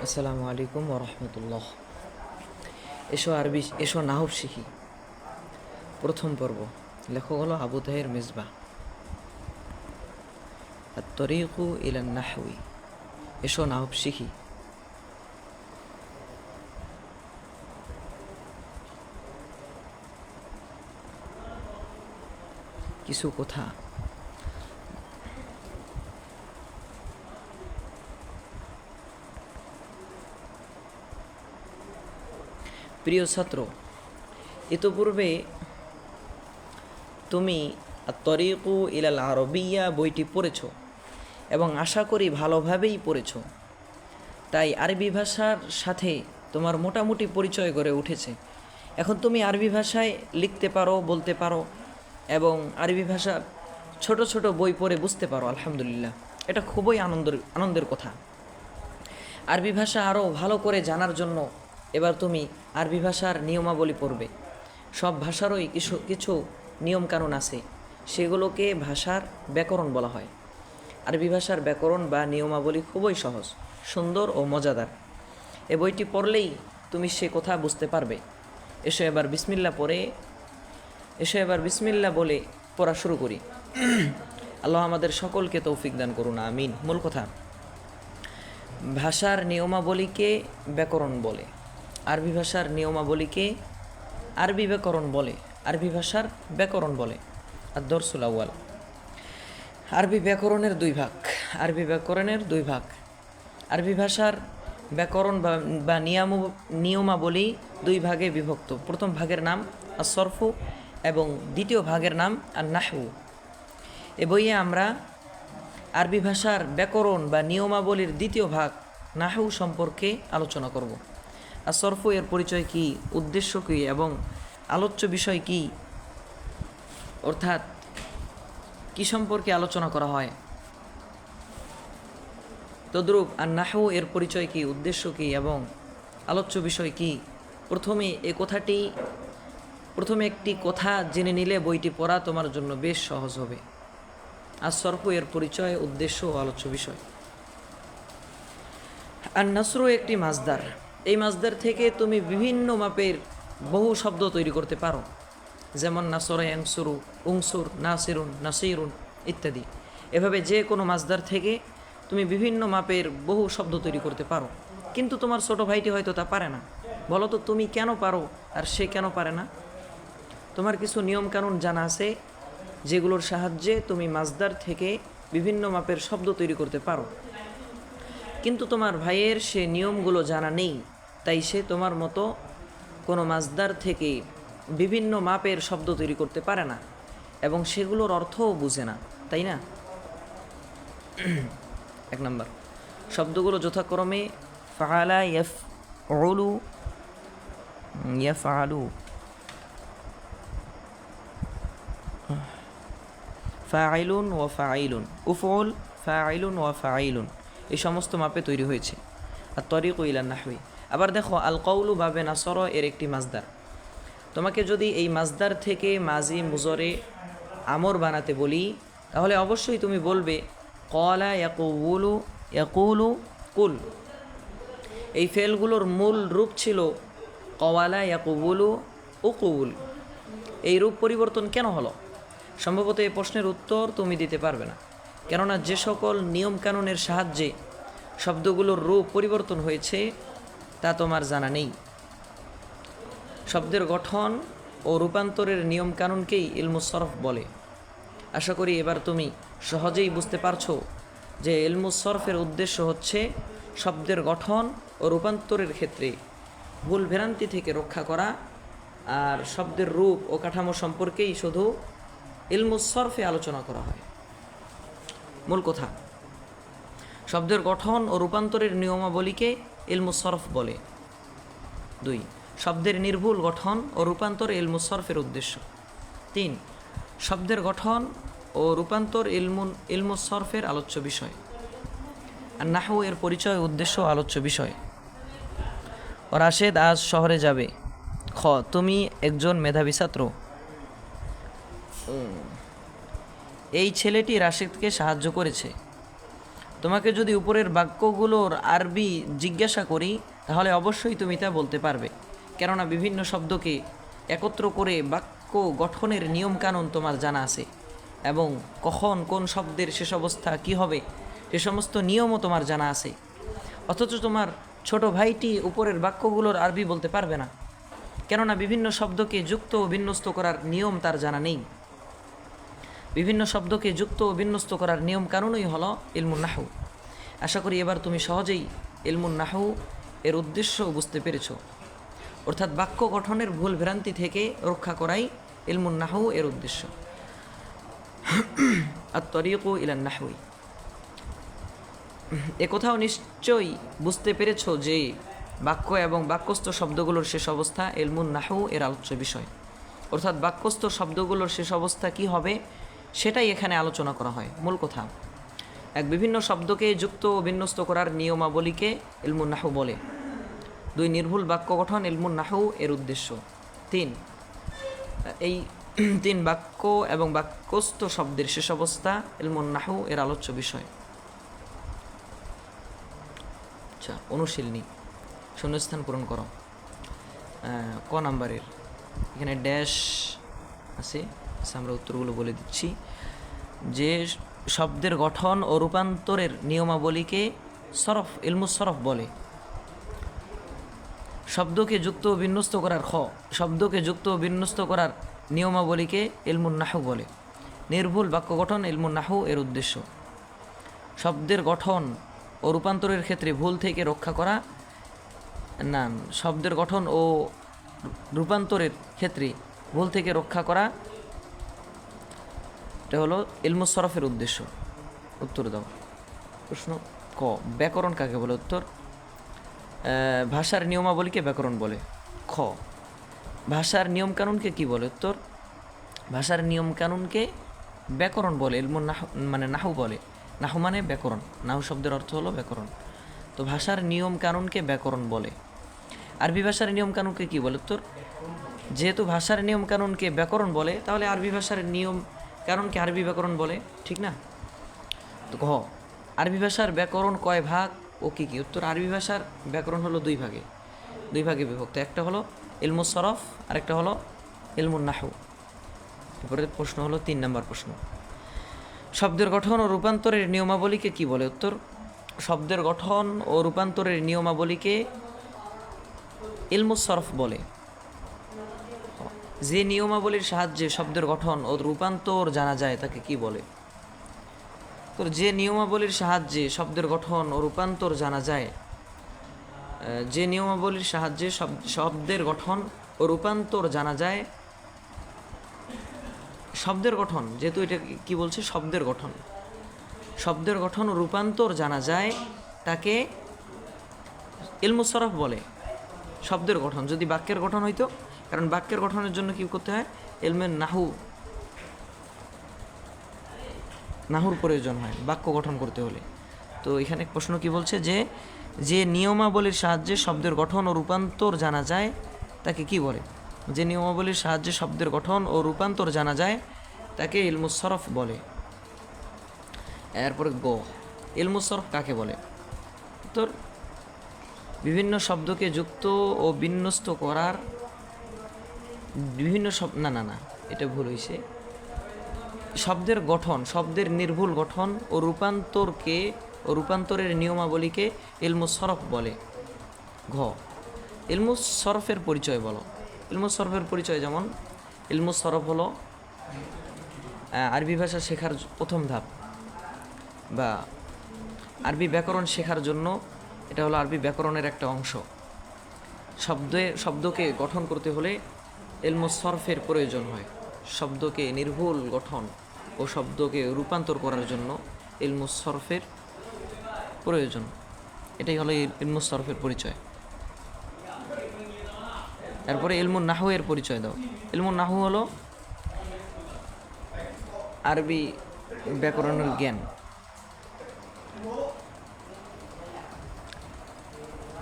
আসসালামু আলাইকুম ওরহমতুল্লাহ। এসো নাহব শিখি। প্রথম পর্ব। লেখক হলো আবু তাহের মিসবাহ। আত-তরিকু ইলান নাহউই। এসো নাহব শিখি। কিছু কথা। প্রিয় ছাত্র, ইতোপূর্বে তুমি আত-তরিকু ইলাল আরবিয়া বইটি পড়েছ এবং আশা করি ভালোভাবেই পড়েছ। তাই আরবি ভাষার সাথে তোমার মোটামুটি পরিচয় গড়ে উঠেছে। এখন তুমি আরবি ভাষায় লিখতে পারো, বলতে পারো এবং আরবি ভাষা ছোট ছোট বই পড়ে বুঝতে পারো। আলহামদুলিল্লাহ, এটা খুবই আনন্দের কথা। আরবি ভাষা আরও ভালো করে জানার জন্য এবার তুমি আরবি ভাষার নিয়মাবলী পড়বে। সব ভাষারই কিছু কিছু নিয়মকানুন আছে, সেগুলোকে ভাষার ব্যাকরণ বলা হয়। আরবি ভাষার ব্যাকরণ বা নিয়মাবলী খুবই সহজ, সুন্দর ও মজাদার। এ বইটি পড়লেই তুমি সে কথা বুঝতে পারবে। এসো এবার বিসমিল্লা বলে পড়া শুরু করি। আল্লাহ আমাদের সকলকে তৌফিক দান করুন, আমিন। মূল কথা, ভাষার নিয়মাবলীকে ব্যাকরণ বলে। আরবি ভাষার নিয়মাবলীকে আরবি ব্যাকরণ বলে, আরবি ভাষার ব্যাকরণ বলে। আর দরসুল আউয়াল। আরবি ব্যাকরণের দুই ভাগ। আরবি ভাষার ব্যাকরণ বা নিয়মাবলী দুই ভাগে বিভক্ত। প্রথম ভাগের নাম আস-সরফু এবং দ্বিতীয় ভাগের নাম আন-নাহউ। এ বইয়ে আমরা আরবি ভাষার ব্যাকরণ বা নিয়মাবলীর দ্বিতীয় ভাগ নাহউ সম্পর্কে আলোচনা করব। আস-সরফু এর পরিচয় কী, উদ্দেশ্য কী এবং আলোচ্য বিষয় কী, অর্থাৎ কী সম্পর্কে আলোচনা করা হয়। তদ্রূপ আন-নাহউ এর পরিচয় কী, উদ্দেশ্য কী এবং আলোচ্য বিষয় কী। প্রথমে একটি কথা জেনে নিলে বইটি পড়া তোমার জন্য বেশ সহজ হবে। আস-সরফু এর পরিচয়, উদ্দেশ্য ও আলোচ্য বিষয়। আন-নাসরু একটি মাজদার। এই মাজদার থেকে তুমি বিভিন্ন মাপের বহু শব্দ তৈরি করতে পারো, যেমন নাসরা ইয়ানসুরু, উনসুর, নাসিরুন, নাসিরুন ইত্যাদি। এভাবে যে কোনো মাজদার থেকে তুমি বিভিন্ন মাপের বহু শব্দ তৈরি করতে পারো। কিন্তু তোমার ছোট ভাইটি হয়তো তা পারে না। বলো তো তুমি কেন পারো আর সে কেন পারে না? তোমার কিছু নিয়মকানুন জানা আছে যেগুলোর সাহায্যে তুমি মাজদার থেকে বিভিন্ন মাপের শব্দ তৈরি করতে পারো, কিন্তু তোমার ভাইয়ের সে নিয়মগুলো জানা নেই। তাই সে তোমার মতো কোনো মাজদার থেকে বিভিন্ন মাপের শব্দ তৈরি করতে পারে না এবং সেগুলোর অর্থও বুঝে না, তাই না? 1 নম্বর, শব্দগুলো যথাক্রমে ফাআলা, ইয়াফউলু, ইয়াফআলু, ফাইলুন ওয়া ফাইলুন, উফউল, ফাইলুন ওয়া ফাইলুন, এই সমস্ত মাপে তৈরি হয়েছে। আর তরিকু ইলান নাহউই। আবার দেখো, আল কওলু বাবে নাসর এর একটি মাজদার। তোমাকে যদি এই মাজদার থেকে মাজি, মুজরে, আমর বানাতে বলি, তাহলে অবশ্যই তুমি বলবে ক্বালা ইয়াকুলু, ইয়াকুলু, কুল। এই ফেলগুলোর মূল রূপ ছিল ক্বালা ইয়াকুলু, উকুল। এই রূপ পরিবর্তন কেন হলো? সম্ভবত এই প্রশ্নের উত্তর তুমি দিতে পারবে না, কেননা যে সকল নিয়মকানুনের সাহায্যে শব্দগুলোর রূপ পরিবর্তন হয়েছে তা তোমার জানা নেই। শব্দের গঠন ও রূপান্তরের নিয়মকানুনকেই ইলমুস সরফ বলে। আশা করি এবার তুমি সহজেই বুঝতে পারছো যে ইলমুস সরফের উদ্দেশ্য হচ্ছে শব্দের গঠন ও রূপান্তরের ক্ষেত্রে ভুল ভ্রান্তি থেকে রক্ষা করা, আর শব্দের রূপ ও কাঠামো সম্পর্কেই শুধু ইলমুস সরফে আলোচনা করা হয়। মূল কথা, শব্দের গঠন ও রূপান্তরের নিয়মাবলীকে ইলমুস সরফ বলে। 2, শব্দের নির্ভুল গঠন ও রূপান্তর ইলমুস সরফের উদ্দেশ্য। 3, শব্দের গঠন ও রূপান্তর ইলমুস সরফের আলোচ্য বিষয়। আর নাহউ এর পরিচয়, উদ্দেশ্য ও আলোচ্য বিষয়। ও রাশেদ আজ শহরে যাবে। খ, তুমি একজন মেধাবী ছাত্র। এই ছেলেটি রাশেদকে সাহায্য করেছে। তোমাকে যদি উপরের বাক্যগুলোর আরবি জিজ্ঞাসা করি তাহলে অবশ্যই তুমি তা বলতে পারবে, কেননা বিভিন্ন শব্দকে একত্র করে বাক্য গঠনের নিয়মকানুন তোমার জানা আছে এবং কখন কোন শব্দের শেষ অবস্থা কী হবে সে সমস্ত নিয়মও তোমার জানা আছে। অথচ তোমার ছোট ভাইটি উপরের বাক্যগুলোর আরবি বলতে পারবে না, কেননা বিভিন্ন শব্দকে যুক্ত ও বিন্যস্ত করার নিয়ম তার জানা নেই। বিভিন্ন শব্দকে যুক্ত ও বিন্যস্ত করার নিয়ম কানুনই হলো ইলমুন নাহু। আশা করি এবার তুমি সহজেই ইলমুন নাহু এর উদ্দেশ্য বুঝতে পেরেছ, অর্থাৎ বাক্য গঠনের ভুল ভ্রান্তি থেকে রক্ষা করাই ইলমুন নাহু এর উদ্দেশ্য। আত-তরিকু ইলান নাহউই। একথাও নিশ্চয়ই বুঝতে পেরেছ যে বাক্য এবং বাক্যস্থ শব্দগুলোর শেষ অবস্থা ইলমুন নাহু এর আলোচ্য বিষয়, অর্থাৎ বাক্যস্থ শব্দগুলোর শেষ অবস্থা কী হবে সেটাই এখানে আলোচনা করা হয়। মূল কথা, বিভিন্ন শব্দকে যুক্ত ও বিন্যস্ত করার নিয়মাবলীকে ইলমুন নাহু বলে। 2 নির্ভুল বাক্য গঠন ইলমুন নাহু এর উদ্দেশ্য। 3 এই 3 বাক্য এবং বাক্যস্থ শব্দের শেষ অবস্থা ইলমুন নাহু এর আলোচ্য বিষয়। আচ্ছা, অনুশীলনী শূন্যস্থান পূরণ করো। ক নাম্বারের এখানে ড্যাশ আছে, আমরা উত্তরগুলো বলে দিচ্ছি। যে শব্দের গঠন ও রূপান্তরের নিয়মাবলীকে সরফ ইলমুস সরফ বলে। শব্দকে যুক্ত ও বিন্যস্ত করার শব্দকে যুক্ত ও বিন্যস্ত করার নিয়মাবলীকে ইলমুন নাহু বলে। নির্ভুল বাক্য গঠন ইলমুন নাহু এর উদ্দেশ্য। শব্দের গঠন ও রূপান্তরের ক্ষেত্রে ভুল থেকে রক্ষা করা শব্দের গঠন ও রূপান্তরের ক্ষেত্রে ভুল থেকে রক্ষা করা, এটা হলো ইলমুস সরফের উদ্দেশ্য। উত্তর দাও। প্রশ্ন ক, ব্যাকরণ কাকে বলে? উত্তর, ভাষার নিয়মাবলীকে ব্যাকরণ বলে। খ, ভাষার নিয়মকানুনকে কি বলে? উত্তর, ভাষার নিয়মকানুনকে ব্যাকরণ বলে। ইলমুন নাহু মানে নাহু বলে। নাহু মানে ব্যাকরণ, নাহু শব্দের অর্থ হলো ব্যাকরণ। তো ভাষার নিয়মকানুনকে ব্যাকরণ বলে। আরবি ভাষার নিয়মকানুনকে কি বলে? উত্তর, যেহেতু ভাষার নিয়মকানুনকে ব্যাকরণ বলে তাহলে আরবি ভাষার নিয়ম কানুনকে আরবি ব্যাকরণ বলে, ঠিক না? তো ঘ, আরবি ভাষার ব্যাকরণ কয় ভাগ ও কী কী? উত্তর, আরবি ভাষার ব্যাকরণ হলো 2 ভাগে বিভক্ত। একটা হলো ইলমুস সরফ আর একটা হলো ইলমুন নাহু। এরপরে প্রশ্ন হলো 3 নম্বর প্রশ্ন, শব্দের গঠন ও রূপান্তরের নিয়মাবলীকে কি বলে? উত্তর, শব্দের গঠন ও রূপান্তরের নিয়মাবলীকে ইলমুস সরফ বলে। যে নিয়মাবলীর সাহায্যে শব্দের গঠন ও রূপান্তর জানা যায় তাকে কি বলে? তো যে নিয়মাবলীর সাহায্যে শব্দের গঠন ও রূপান্তর জানা যায়, যে নিয়মাবলীর সাহায্যে শব্দের গঠন ও রূপান্তর জানা যায়, শব্দের গঠন, যেহেতু এটা কি বলছে, শব্দের গঠন ও রূপান্তর জানা যায় তাকে ইলমুস সরফ বলে। শব্দের গঠন, যদি বাক্যের গঠন হইতো, কারণ বাক্যের গঠনের জন্য কি করতে হয়, ইলমে নাহুর প্রয়োজন হয় বাক্য গঠন করতে হলে। তো এখানে প্রশ্ন কি বলছে, যে নিয়মাবলীর সাহায্যে শব্দের গঠন ও রূপান্তর জানা যায় তাকে কি বলে? যে নিয়মাবলীর সাহায্যে শব্দের গঠন ও রূপান্তর জানা যায় তাকে ইলমুস সরফ বলে। এরপরে গ, ইলমুস সরফ কাকে বলে? উত্তর, বিভিন্ন শব্দকে যুক্ত ও বিন্যস্ত করার বিভিন্ন না এটা ভুল হয়েছে। শব্দের গঠন, শব্দের নির্ভুল গঠন ও রূপান্তরের নিয়মাবলীকে ইলমুস সরফ বলে। ঘ, ইলমুস সরফের পরিচয় বলো। ইলমুস সরফের পরিচয়, যেমন ইলমুস সরফ হলো আরবি ভাষা শেখার প্রথম ধাপ, বা আরবি ব্যাকরণ শেখার জন্য এটা হলো আরবি ব্যাকরণের একটা অংশ। শব্দকে গঠন করতে হলে ইলমুস সরফের প্রয়োজন হয়। শব্দকে নির্ভুল গঠন ও শব্দকে রূপান্তর করার জন্য ইলমুস সরফের প্রয়োজন। এটাই হলো ইলমুস সরফের পরিচয়। এরপরে ইলমুন নাহু এর পরিচয় দাও। ইলমুন নাহু হলো আরবি ব্যাকরণের জ্ঞান,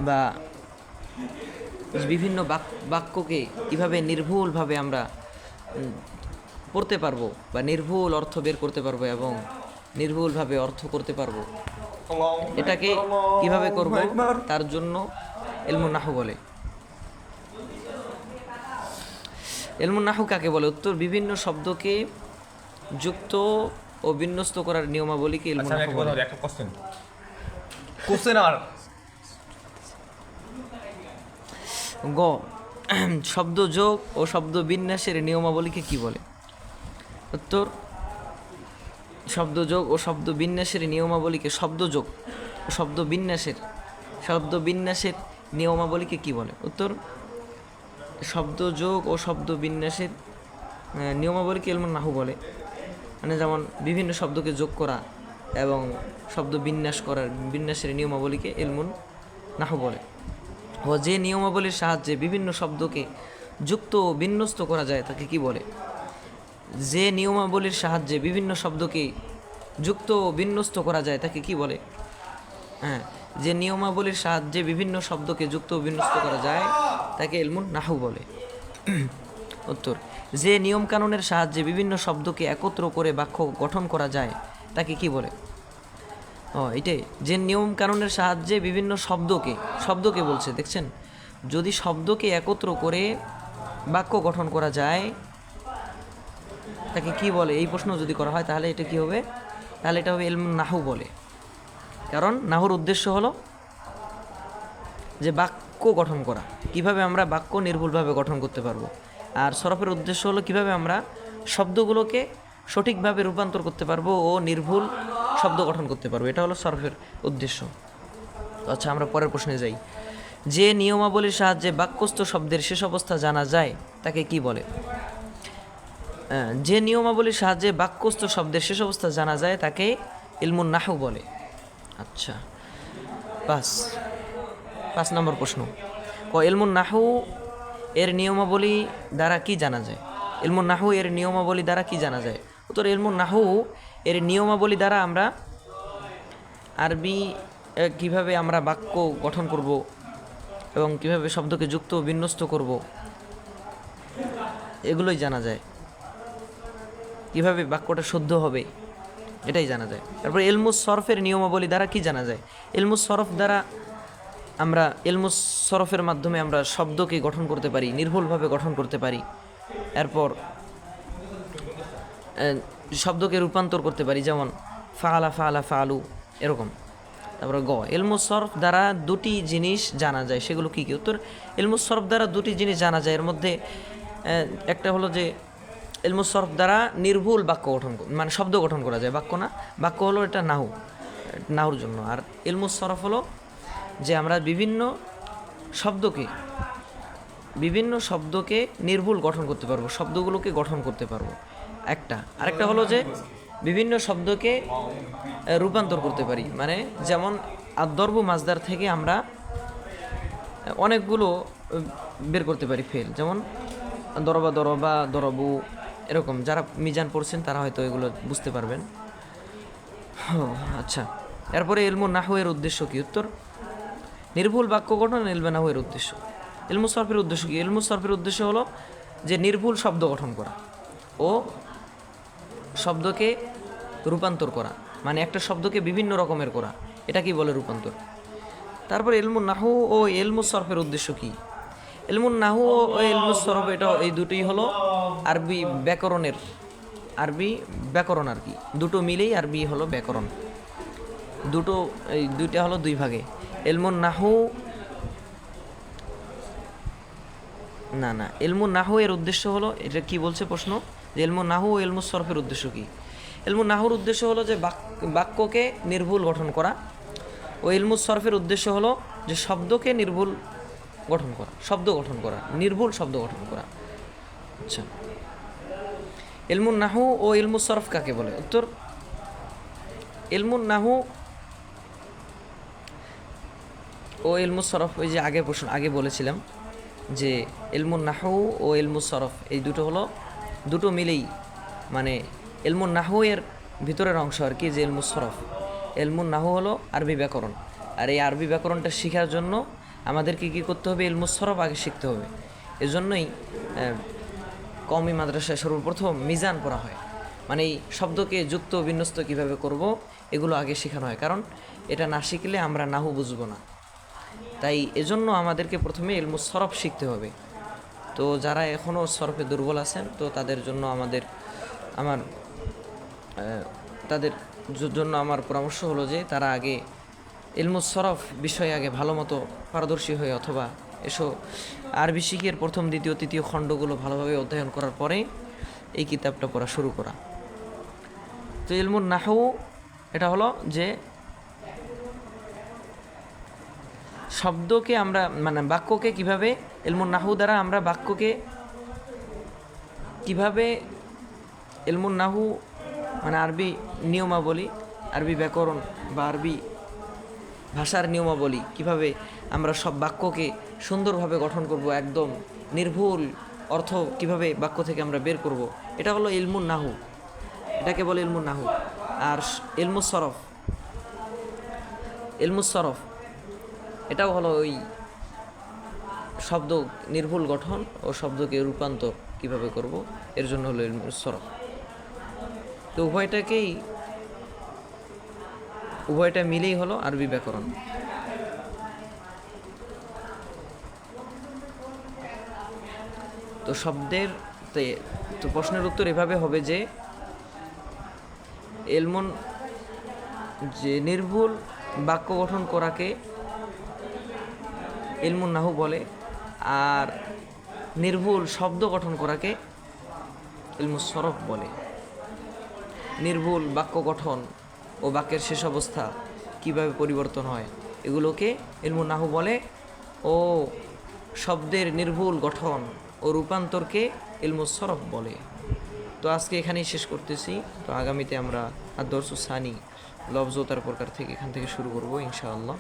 বা বিভিন্ন বাক্যকে কীভাবে নির্ভুলভাবে আমরা পড়তে পারবো, বা নির্ভুল অর্থ বের করতে পারবো এবং নির্ভুলভাবে অর্থ করতে পারবো, এটাকে কিভাবে করব তার জন্য ইলমুন নাহু বলে। ইলমুন নাহু কাকে বলে? উত্তর, বিভিন্ন শব্দকে যুক্ত ও বিন্যস্ত করার নিয়মাবলীকে ইলমুন নাহু বলে। একটা কোশ্চেন আর গ, শব্দ যোগ ও শব্দ বিন্যাসের নিয়মাবলীকে কি বলে? উত্তর, শব্দ যোগ ও শব্দ বিন্যাসের নিয়মাবলীকে শব্দ যোগ ও শব্দ বিন্যাসের নিয়মাবলীকে কি বলে? উত্তর, শব্দ যোগ ও শব্দ বিন্যাসের নিয়মাবলীকে ইলমুন নাহু বলে। মানে যেমন বিভিন্ন শব্দকে যোগ করা এবং শব্দ বিন্যাসের নিয়মাবলীকে ইলমুন নাহু বলে। ও যে নিয়মাবলীর সাহায্যে বিভিন্ন শব্দকে যুক্ত ও বিন্যস্ত করা যায় তাকে কি বলে? যে নিয়মাবলীর সাহায্যে বিভিন্ন শব্দকে যুক্ত ও বিন্যস্ত করা যায় তাকে কি বলে? হ্যাঁ, যে নিয়মাবলীর সাহায্যে বিভিন্ন শব্দকে যুক্ত ও বিন্যস্ত করা যায় তাকে ইলমুন নাহু বলে। উত্তর, যে নিয়মকানুনের সাহায্যে বিভিন্ন শব্দকে একত্র করে বাক্য গঠন করা যায় তাকে কি বলে? এটাই, যে নিয়মকানুনের সাহায্যে বিভিন্ন শব্দকে বলছে, দেখছেন, যদি শব্দকে একত্র করে বাক্য গঠন করা যায় তাকে কি বলে? এই প্রশ্ন যদি করা হয় তাহলে এটা কি হবে? তাহলে এটা হবে ইলমুন নাহু বলে। কারণ নাহুর উদ্দেশ্য হলো যে বাক্য গঠন করা, কিভাবে আমরা বাক্য নির্ভুলভাবে গঠন করতে পারবো। আর সরফের উদ্দেশ্য হলো কিভাবে আমরা শব্দগুলোকে সঠিকভাবে রূপান্তর করতে পারবো ও নির্ভুল শব্দ গঠন করতে পারবো। এটা হলো সরফের উদ্দেশ্য। আচ্ছা, আমরা পরের প্রশ্নে যাই। যে নিয়মাবলীর সাহায্যে বাক্যস্থ শব্দের শেষ অবস্থা জানা যায় তাকে কি বলে? যে নিয়মাবলীর সাহায্যে বাক্যস্থ শব্দের শেষ অবস্থা জানা যায় তাকে ইলমুন নাহু বলে। আচ্ছা, 5 নম্বর প্রশ্ন। ইলমুন নাহু এর নিয়মাবলী দ্বারা কি জানা যায়? ইলমুন নাহু এর নিয়মাবলী দ্বারা কি জানা যায়? উত্তর, ইলমুন নাহু এর নিয়মাবলী দ্বারা আমরা আরবি কিভাবে আমরা বাক্য গঠন করব এবং কিভাবে শব্দকে যুক্ত ও বিন্যস্ত করব এগুলোই জানা যায়। কিভাবে বাক্যটা শুদ্ধ হবে এটাই জানা যায়। তারপর ইলমুস সরফের নিয়মাবলী দ্বারা কি জানা যায়? ইলমুস সরফ দ্বারা আমরা ইলমুস সরফের মাধ্যমে আমরা শব্দকে গঠন করতে পারি, নির্ভুলভাবে গঠন করতে পারি। এরপর শব্দকে রূপান্তর করতে পারি, যেমন ফাআলা ফাআলা ফাআলু এরকম। তারপরে গ, ইলমুস সরফ দ্বারা দুটি জিনিস জানা যায়, সেগুলো কী কী? উত্তর, ইলমুস সরফ দ্বারা দুটি জিনিস জানা যায়। এর মধ্যে একটা হলো যে ইলমুস সরফ দ্বারা নির্ভুল বাক্য গঠন, মানে শব্দ গঠন করা যায়, বাক্য না। বাক্য হলো এটা নাহুর জন্য। আর ইলমুস সরফ হলো যে আমরা বিভিন্ন শব্দকে নির্ভুল গঠন করতে পারবো, শব্দগুলোকে গঠন করতে পারবো একটা। আরেকটা হলো যে বিভিন্ন শব্দকে রূপান্তর করতে পারি, মানে যেমন আদ-দরবু মাজদার থেকে আমরা অনেকগুলো বের করতে পারি ফেল, যেমন দরবা দরবা দরবু এরকম। যারা মিজান পড়ছেন তারা হয়তো এগুলো বুঝতে পারবেন। আচ্ছা, এরপরে ইলমুন নাহু এর উদ্দেশ্য কি? উত্তর, নির্ভুল বাক্য গঠন ইলমুন নাহু এর উদ্দেশ্য। ইলমুস সরফের উদ্দেশ্য কি? ইলমুস সরফের উদ্দেশ্য হলো যে নির্ভুল শব্দ গঠন করা ও শব্দকে রূপান্তর করা, মানে একটা শব্দকে বিভিন্ন রকমের করা, এটা কি বলে? রূপান্তর। তারপর ইলমুন নাহু ও ইলমুস সরফের উদ্দেশ্য কি? ইলমুন নাহু ও ইলমুস সরফ এটা এই দুটোই হলো আরবি ব্যাকরণ আর কি, দুটো মিলেই আরবি হলো ব্যাকরণ। দুইটা হলো দুই ভাগে। ইলমুন নাহু ইলমুন নাহু এর উদ্দেশ্য হলো, এটা কি বলছে প্রশ্ন, যে ইলমুন নাহু ও ইলমুস সরফের উদ্দেশ্য কি? ইলমুন নাহুর উদ্দেশ্য হলো যে বাক্যকে নির্ভুল গঠন করা, ও ইলমুস সরফের উদ্দেশ্য হলো যে শব্দকে নির্ভুল গঠন করা, নির্ভুল শব্দ গঠন করা। আচ্ছা, ইলমুন নাহু ও ইলমুস সরফ কাকে বলে? উত্তর, ইলমুন নাহু ও ইলমুস সরফ ওই যে আগে বলেছিলাম যে ইলমুন নাহু ও ইলমুস সরফ এই দুটো মিলেই, মানে ইলমুন নাহু এর ভিতরের অংশ আর কি, যে ইলমুস সরফ। ইলমুন নাহু হলো আরবি ব্যাকরণ, আর এই আরবি ব্যাকরণটা শেখার জন্য আমাদেরকে কী করতে হবে? ইলমুস সরফ আগে শিখতে হবে। এজন্যই কওমি মাদ্রাসায় সর্বপ্রথম মিজান পড়া হয়, মানে এই শব্দকে যুক্ত বিন্যস্ত কীভাবে করব এগুলো আগে শেখানো হয়। কারণ এটা না শিখলে আমরা নাহু বুঝবো না। তাই এজন্য আমাদেরকে প্রথমে ইলমুস সরফ শিখতে হবে। তো যারা এখনও সরফে দুর্বল আছেন, তো তাদের জন্য তাদের জন্য আমার পরামর্শ হলো যে তারা আগে ইলমুস সরফ বিষয়ে আগে ভালো মতো পারদর্শী হয়ে, অথবা আরবি শিখের প্রথম, দ্বিতীয়, তৃতীয় খণ্ডগুলো ভালোভাবে অধ্যয়ন করার পরে এই কিতাবটা পড়া শুরু করা। তো ইলমুন নাহু এটা হলো যে শব্দকে আমরা বাক্যকে কিভাবে, ইলমুন নাহু দ্বারা আমরা বাক্যকে কিভাবে, ইলমুন নাহু আরবি নিয়মাবলী, আরবি ব্যাকরণ বা আরবি ভাষার নিয়মাবলী, কিভাবে আমরা সব বাক্যকে সুন্দরভাবে গঠন করব, একদম নির্ভুল অর্থ কিভাবে বাক্য থেকে আমরা বের করব, এটা হলো ইলমুন নাহু, এটাকে বলে ইলমুন নাহু। আর ইলমুস সরফ এটাও হলো ওই শব্দ নির্ভুল গঠন ও শব্দকে রূপান্তর কিভাবে করব, এর জন্য হলো ইলমুস সরফ। তো উভয়টা মিলেই হলো আরবি ব্যাকরণ। তো তো প্রশ্নের উত্তর এভাবে হবে যে নির্ভুল বাক্য গঠন করাকে ইলমুন নাহু বলে, আর নির্ভুল শব্দ গঠন করাকে ইলমুস সরফ বলে। নির্ভুল বাক্য গঠন ও বাক্যের শেষ অবস্থা কিভাবে পরিবর্তন হয়, এগুলোকে ইলমুন নাহু বলে, ও শব্দের নির্ভুল গঠন ও রূপান্তরকে ইলমুস সরফ বলে। তো আজকে এখানেই শেষ করতেছি। তো আগামীতে আমরা আদ-দরসুস সানি লফজ ও তার প্রকার থেকে এখান থেকে শুরু করব ইনশাআল্লাহ।